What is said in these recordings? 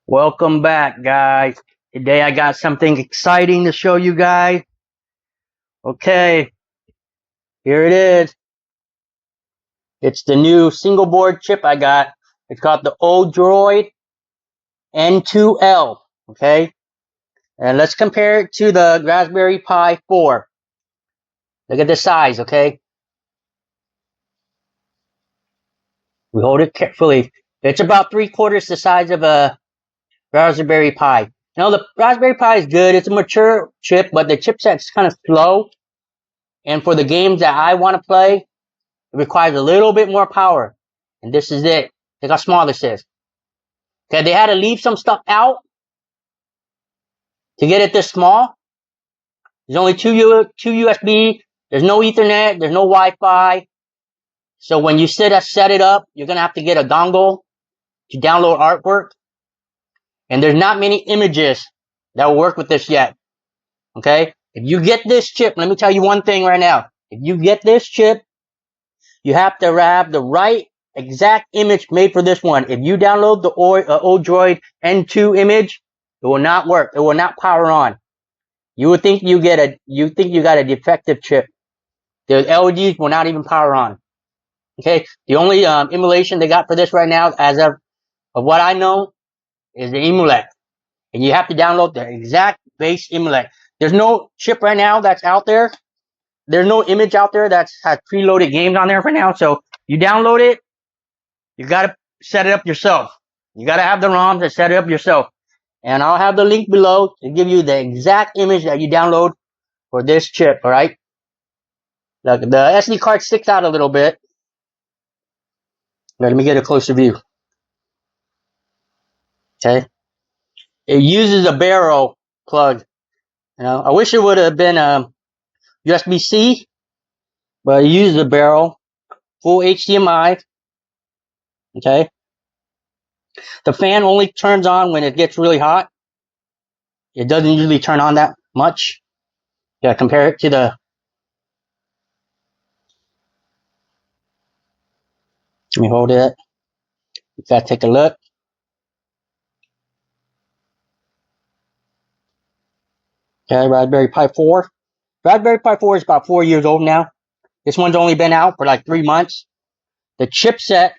Welcome back, guys. Today I got something exciting to show you guys. Okay, here it is. It's the new single board chip I got. It's called the Odroid N2L. Okay, and let's compare it to the Raspberry Pi 4. Look at the size, okay? We hold it carefully. It's about 3/4 the size of a Raspberry Pi. Now, the Raspberry Pi is good. It's a mature chip, but the chipset's kind of slow. And for the games that I want to play, it requires a little bit more power. And this is it. Look how small this is. Okay, they had to leave some stuff out to get it this small. There's only two USB. There's no Ethernet. There's no Wi-Fi. So when you set it up, you're going to have to get a dongle to download artwork. And there's not many images that will work with this yet. Okay? If you get this chip, let me tell you one thing right now. If you get this chip, you have to have the right exact image made for this one. If you download the Odroid N2 image, it will not work. It will not power on. You would think you got a defective chip. The LEDs will not even power on. Okay, the only emulation they got for this right now, as of what I know, is the Emuelec, and you have to download the exact base Emuelec. There's no chip right now that's out there. There's no image out there that has preloaded games on there for now. So you download it. You got to set it up yourself. You got to have the ROMs and set it up yourself. And I'll have the link below to give you the exact image that you download for this chip, all right? The SD card sticks out a little bit. Let me get a closer view. Okay. It uses a barrel plug. You know, I wish it would have been USB-C, but it uses a barrel, full HDMI. Okay. The fan only turns on when it gets really hot. It doesn't usually turn on that much. Yeah, compare it to the... Let me hold it. You gotta take a look. Okay, Raspberry Pi 4. Raspberry Pi 4 is about 4 years old now. This one's only been out for like 3 months. The chipset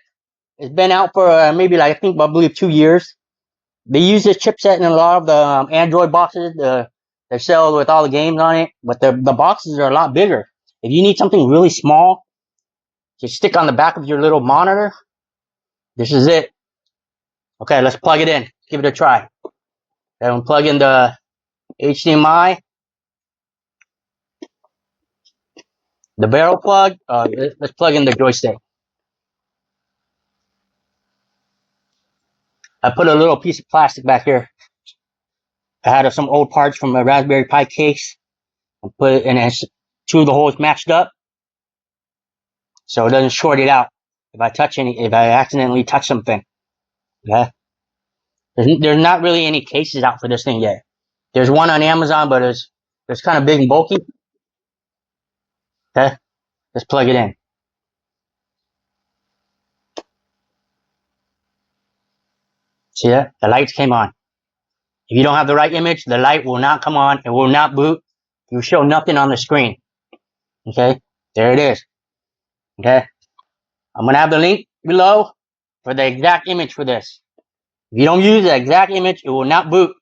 has been out for maybe like, I believe 2 years. They use this chipset in a lot of the Android boxes that sell with all the games on it. But the boxes are a lot bigger. If you need something really small to stick on the back of your little monitor, this is it. Okay, let's plug it in. Give it a try. And plug in the HDMI. The barrel plug. Let's plug in the joystick. I put a little piece of plastic back here. I had some old parts from a Raspberry Pi case. I put it in, and two of the holes matched up, so it doesn't short it out if I accidentally touch something. Okay. There's not really any cases out for this thing yet. There's one on Amazon, but it's kind of big and bulky. Okay. Let's plug it in. See that? The lights came on. If you don't have the right image, the light will not come on. It will not boot. You show nothing on the screen. Okay? There it is. Okay? I'm going to have the link below for the exact image for this. If you don't use the exact image, it will not boot.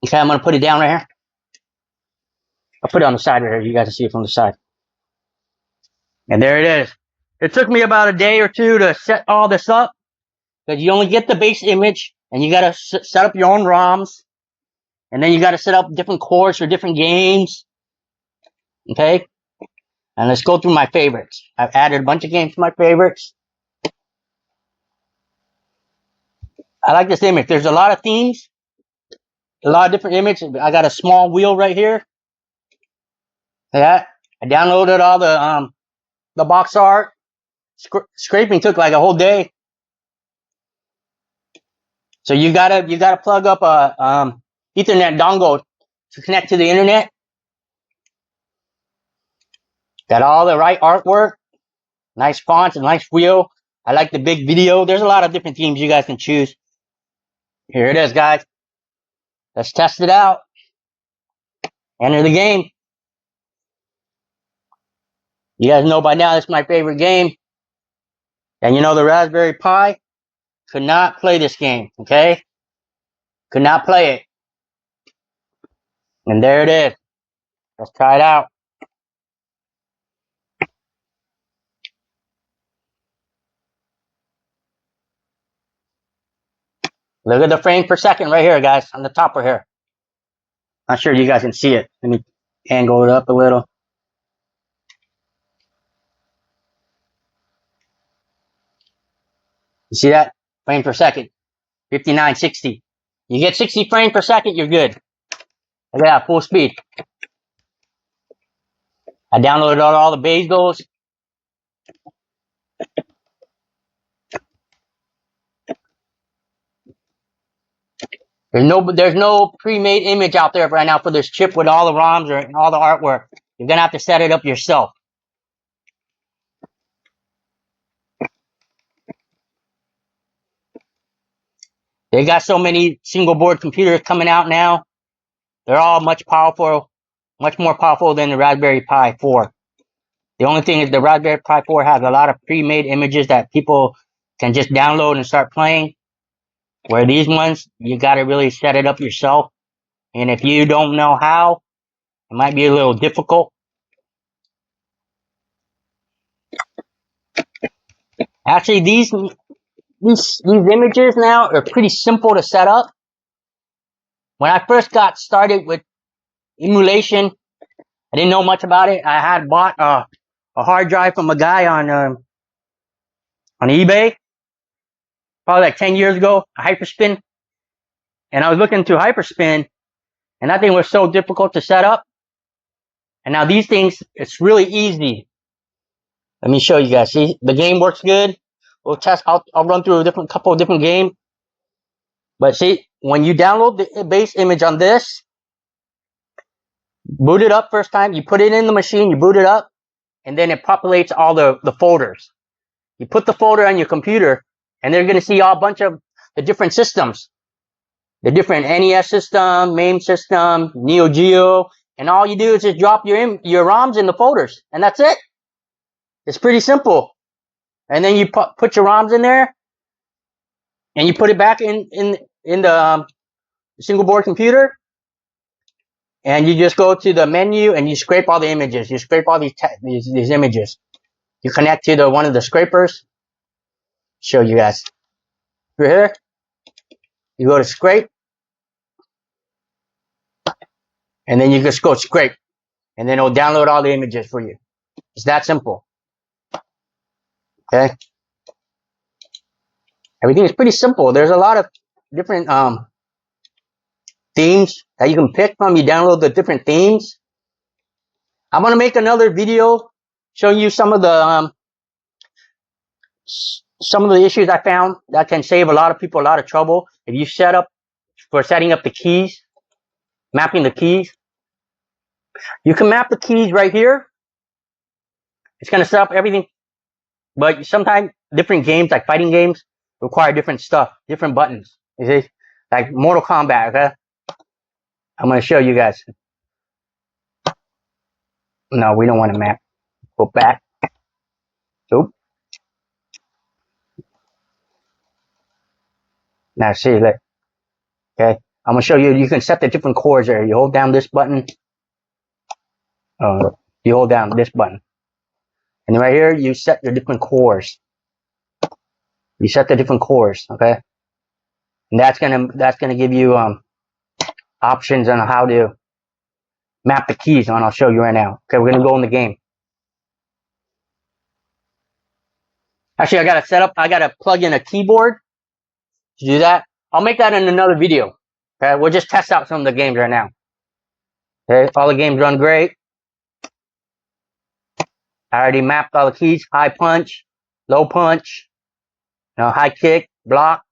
Okay, I'm going to put it down right here. I'll put it on the side right here. You guys can see it from the side. And there it is. It took me about a day or two to set all this up, because you only get the base image, and you got to set up your own ROMs, and then you got to set up different cores for different games. Okay? And let's go through my favorites. I've added a bunch of games to my favorites. I like this image. There's a lot of themes, a lot of different images. I got a small wheel right here. Yeah, I downloaded all the box art. Scraping took like a whole day. So you gotta plug up a Ethernet dongle to connect to the internet. Got all the right artwork, nice fonts, and nice wheel. I like the big video. There's a lot of different themes you guys can choose. Here it is, guys. Let's test it out. Enter the game. You guys know by now this is my favorite game. And you know the Raspberry Pi could not play this game, okay? Could not play it. And there it is. Let's try it out. Look at the frame per second right here, guys, on the top right here. Not sure you guys can see it. Let me angle it up a little. You see that? Frame per second. 59, 60. You get 60 frames per second, you're good. Look at that, full speed. I downloaded all the bezels. There's no pre-made image out there right now for this chip with all the ROMs or all the artwork. You're gonna have to set it up yourself. They got so many single board computers coming out now. They're all much more powerful than the Raspberry Pi 4. The only thing is the Raspberry Pi 4 has a lot of pre-made images that people can just download and start playing. Where these ones, you gotta really set it up yourself. And if you don't know how, it might be a little difficult. Actually, these images now are pretty simple to set up. When I first got started with emulation, I didn't know much about it. I had bought a hard drive from a guy on eBay, probably like 10 years ago, a Hyperspin. And I was looking to Hyperspin, and that thing was so difficult to set up. And now these things, it's really easy. Let me show you guys. See, the game works good. We'll test. I'll run through a couple of different games. But see, when you download the base image on this, boot it up first time. You put it in the machine. You boot it up, and then it populates all the folders. You put the folder on your computer, and they're going to see a bunch of the different systems, the different NES system, MAME system, Neo Geo, and all you do is just drop your ROMs in the folders, and that's it. It's pretty simple. And then you put your ROMs in there, and you put it back in the single board computer, and you just go to the menu and you scrape all the images. You scrape all these images. You connect to one of the scrapers. Show you guys. Right here, you go to scrape, and then you just go scrape, and then it'll download all the images for you. It's that simple. Okay. Everything is pretty simple. There's a lot of different themes that you can pick from. You download the different themes. I'm gonna make another video showing you some of the issues I found that can save a lot of people a lot of trouble. If you setting up the keys, mapping the keys, you can map the keys right here. It's gonna set up everything, but sometimes different games, like fighting games, require different stuff, different buttons. You see, like Mortal Kombat. Okay, I'm gonna show you guys. No, we don't want to map. Go back. Oop. Now see, look. Okay, I'm gonna show you. You can set the different chords there. You hold down this button. You hold down this button, and right here you set your different chords. You set the different chords. Okay, and that's gonna give you options on how to map the keys on. I'll show you right now. Okay, we're gonna go in the game. Actually, I gotta plug in a keyboard to do that. I'll make that in another video. Okay, we'll just test out some of the games right now. Okay, all the games run great. I already mapped all the keys: high punch, low punch, high kick, block.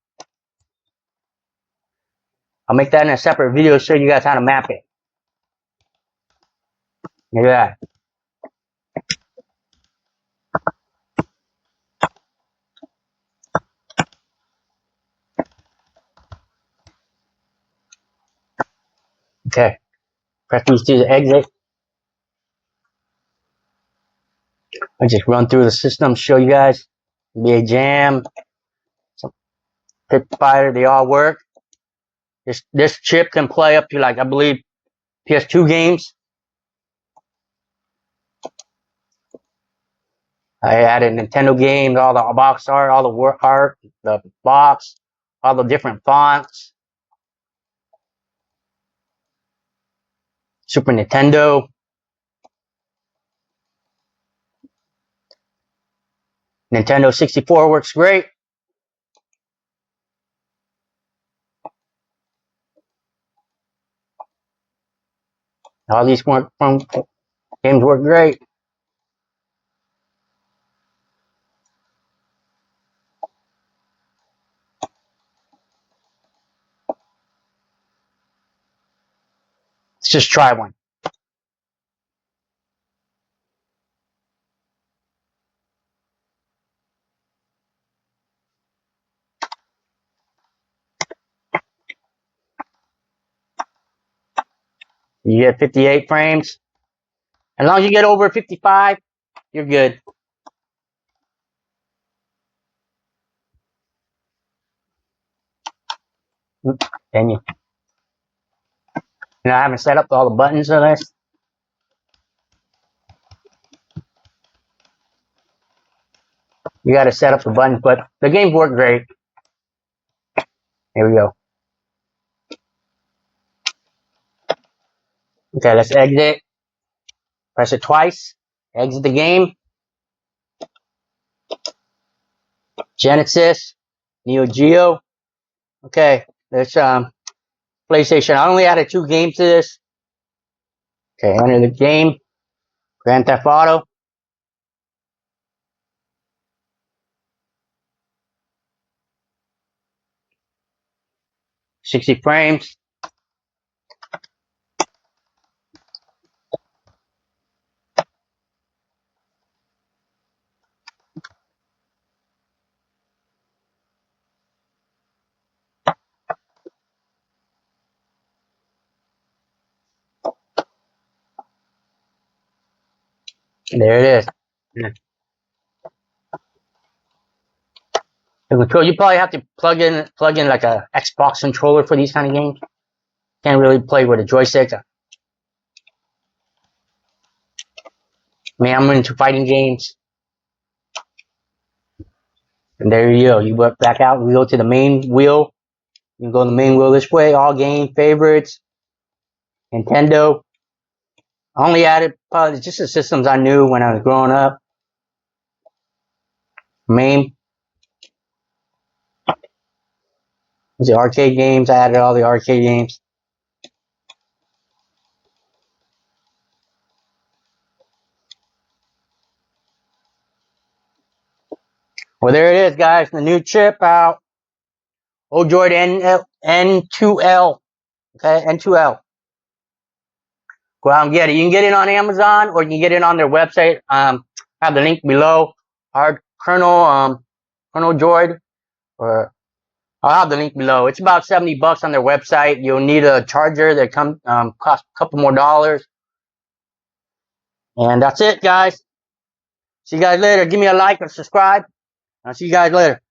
I'll make that in a separate video to show you guys how to map it. Look at that. Okay. Press these to the exit. I just run through the system, show you guys. VA Jam, Pit Fighter, they all work. This chip can play up to, like, I believe, PS2 games. I added Nintendo games, all the box art, all the work art, the box, all the different fonts. Super Nintendo. Nintendo 64 works great. All these games work great. Let's just try one. You get 58 frames. As long as you get over 55, you're good. Then I haven't set up all the buttons on this. You got to set up the buttons, but the games work great. Here we go. Okay, let's exit. Press it twice. Exit the game. Genesis, Neo Geo. Okay, there's PlayStation. I only added 2 games to this. Okay, enter the game. Grand Theft Auto. '60 frames. There it is. The control, you probably have to plug in like a Xbox controller for these kind of games. Can't really play with a joystick. Man, I'm into fighting games. And there you go. You work back out. We go to the main wheel. You can go to the main wheel this way. All game favorites. Nintendo. I only added probably just the systems I knew when I was growing up. Main. The arcade games. I added all the arcade games. Well, there it is, guys. The new chip out. Odroid N2L. Okay, N2L. Go out and get it. You can get it on Amazon or you can get it on their website. I have the link below. Hard kernel droid, or I'll have the link below. It's about $70 on their website. You'll need a charger that costs a couple more dollars. And that's it, guys. See you guys later. Give me a like or subscribe. I'll see you guys later.